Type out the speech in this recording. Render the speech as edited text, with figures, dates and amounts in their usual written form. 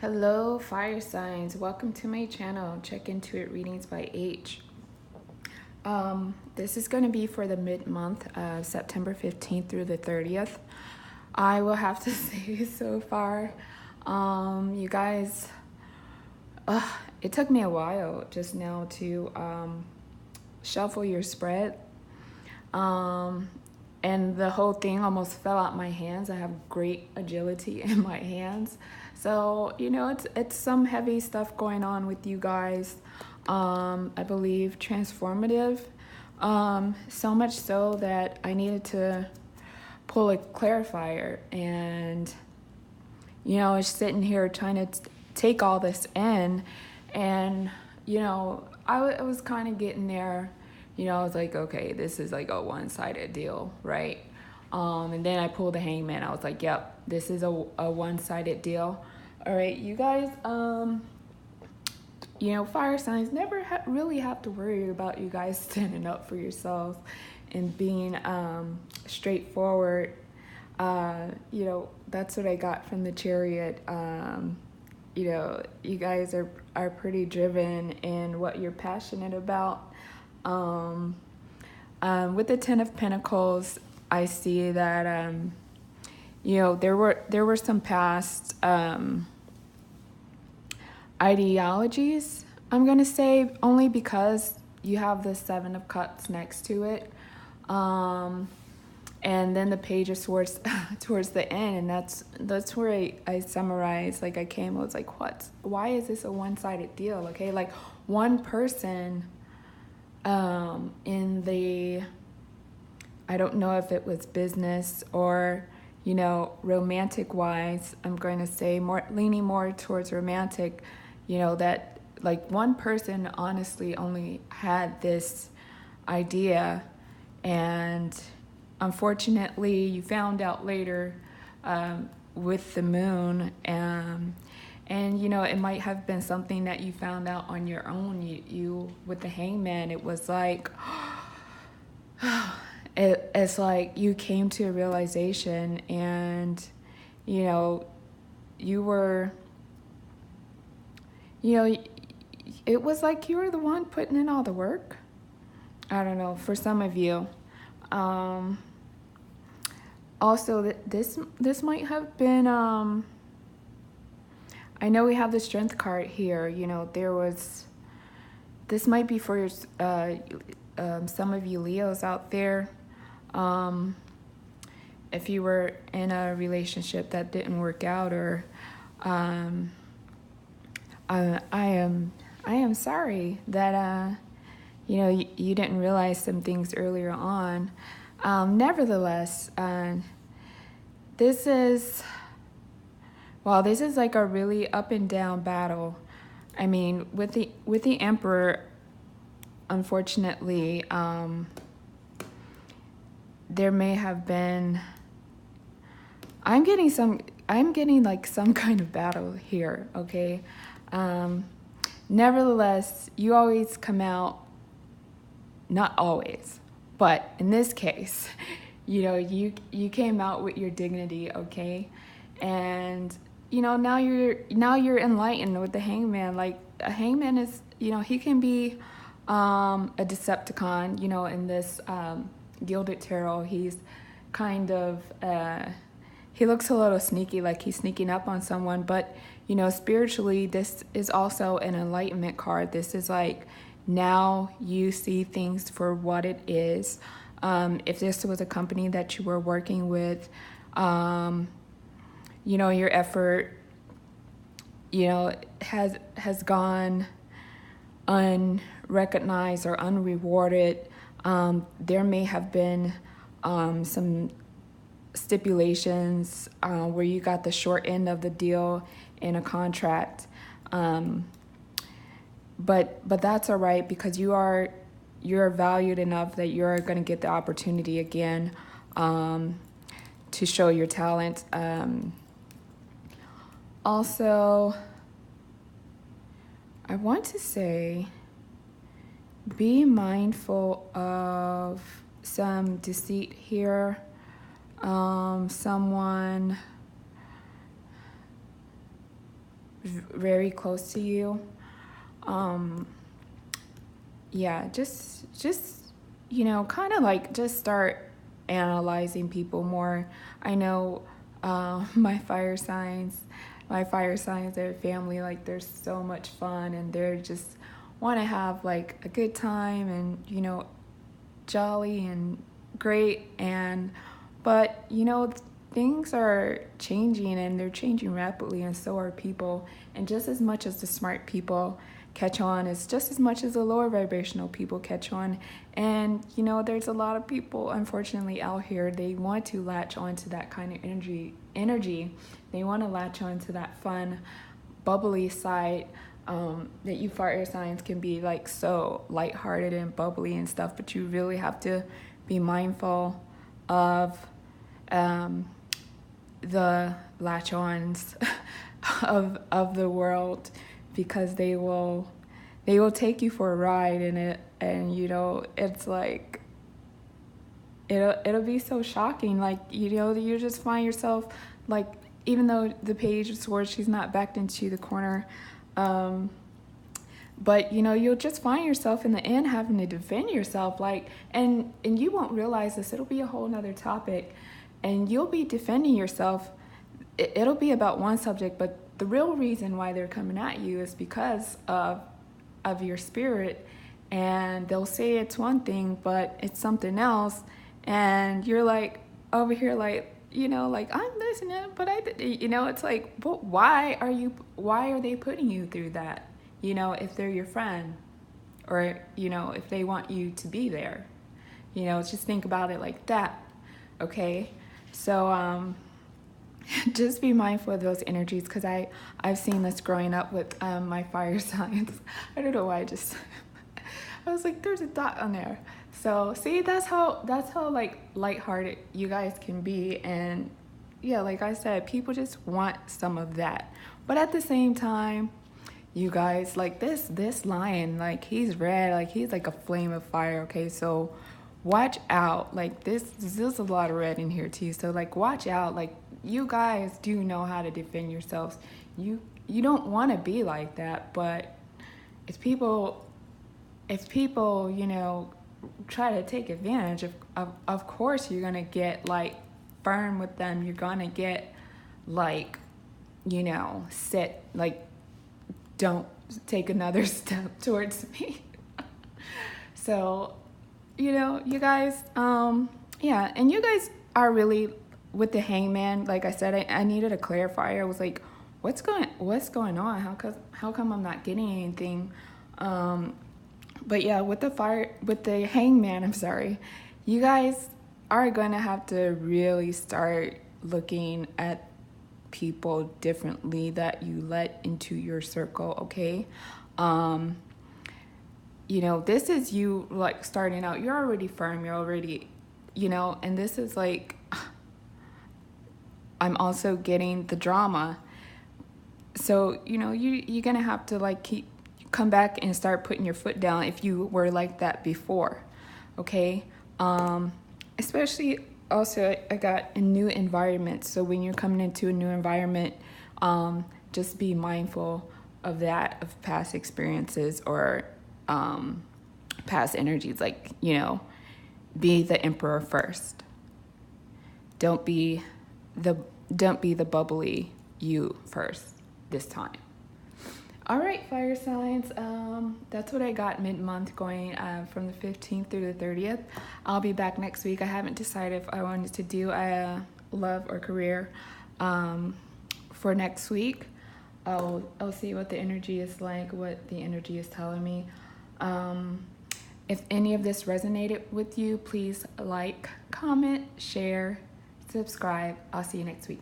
Hello, fire signs. Welcome to my channel. Check into it readings by H. This is going to be for the mid-month of September 15th through the 30th. I will have to say so far, you guys, it took me a while just now to shuffle your spread. And the whole thing almost fell out my hands. I have great agility in my hands. So, it's some heavy stuff going on with you guys. I believe transformative. So much so that I needed to pull a clarifier. And, I was sitting here trying to take all this in. And, I was kind of getting there. I was like, okay, this is like a one-sided deal, right? And then I pulled the hangman. I was like, yep, this is a one-sided deal. All right, you guys, fire signs never really have to worry about you guys standing up for yourselves and being straightforward. That's what I got from the Chariot. You guys are pretty driven in what you're passionate about. With the Ten of Pentacles, I see that there were some past ideologies, I'm gonna say, only because you have the Seven of Cups next to it, and then the Page of Swords towards the end, and that's where I summarize. Like I was like, why is this a one-sided deal? Okay, like one person in the, I don't know if it was business or, romantic wise, I'm going to say leaning more towards romantic, that like one person honestly only had this idea, and unfortunately you found out later with the moon, and it might have been something that you found out on your own. You with the hangman, it was like it's like you came to a realization, and you were it was like you were the one putting in all the work. I don't know, for some of you. Also, this might have been I know we have the Strength card here. This might be for your, some of you Leos out there. If you were in a relationship that didn't work out, or I am sorry that you didn't realize some things earlier on. Nevertheless, this is like a really up and down battle. I mean, with the Emperor, unfortunately, there may have been, I'm getting like some kind of battle here, okay? Nevertheless, you always come out, not always, but in this case, you came out with your dignity, okay? And now you're enlightened with the hangman. Like a hangman is, he can be a Decepticon, in this Gilded Tarot. He's kind of he looks a little sneaky, like he's sneaking up on someone, but spiritually, this is also an enlightenment card. This is like, now you see things for what it is. If this was a company that you were working with, your effort, has gone unrecognized or unrewarded. There may have been some stipulations where you got the short end of the deal in a contract. But that's all right, because you're valued enough that you're going to get the opportunity again to show your talent. Also, I want to say, be mindful of some deceit here. Someone very close to you. Yeah, just kind of like just start analyzing people more. I know my fire signs, their family, like they're so much fun, and they're just want to have like a good time, and jolly and great. And but things are changing, and they're changing rapidly, and so are people. And just as much as the smart people catch on, is just as much as the lower vibrational people catch on. And there's a lot of people, unfortunately, out here, they want to latch onto that kind of energy. They want to latch onto that fun, bubbly side, that you fire signs can be like so lighthearted and bubbly and stuff, but you really have to be mindful of the latch-ons of the world, because they will take you for a ride in it. And it's like it'll be so shocking, like you just find yourself, like, even though the Page of Swords, she's not backed into the corner, but you'll just find yourself in the end having to defend yourself, like, and you won't realize this, it'll be a whole nother topic, and you'll be defending yourself. It'll be about one subject, but the real reason why they're coming at you is because of your spirit. And they'll say it's one thing, but it's something else, and you're like over here, like, like, I'm listening, but it's like, but why are they putting you through that? If they're your friend, or if they want you to be there, just think about it like that. Okay, so just be mindful of those energies, because I've seen this growing up with my fire signs. I don't know why I was like, there's a dot on there. So see, that's how like lighthearted you guys can be. And yeah, like I said, people just want some of that. But at the same time, you guys, like this lion, like, he's red, like he's like a flame of fire. Okay, so watch out. Like there's a lot of red in here too. So like, watch out. Like, you guys do know how to defend yourselves. You don't want to be like that, but if people try to take advantage of course you're gonna get like firm with them. You're gonna get like sit, like, don't take another step towards me. So you guys, yeah, and you guys are really, with the Hangman, like I said, I needed a clarifier. I was like, what's going on? How come I'm not getting anything? But yeah, with the Hangman, I'm sorry, you guys are going to have to really start looking at people differently that you let into your circle, okay? This is you, like, starting out. You're already firm. You're already, and this is like, I'm also getting the drama. So, you're going to have to, like, come back and start putting your foot down if you were like that before, okay? Especially also, I got a new environment. So when you're coming into a new environment, just be mindful of that, of past experiences or past energies. Like, be the emperor first. Don't be the bubbly you first this time. All right, fire signs, that's what I got mid-month, going from the 15th through the 30th. I'll be back next week. I haven't decided if I wanted to do love or career for next week. I'll see what the energy is like, what the energy is telling me. If any of this resonated with you, please like, comment, share, subscribe. I'll see you next week.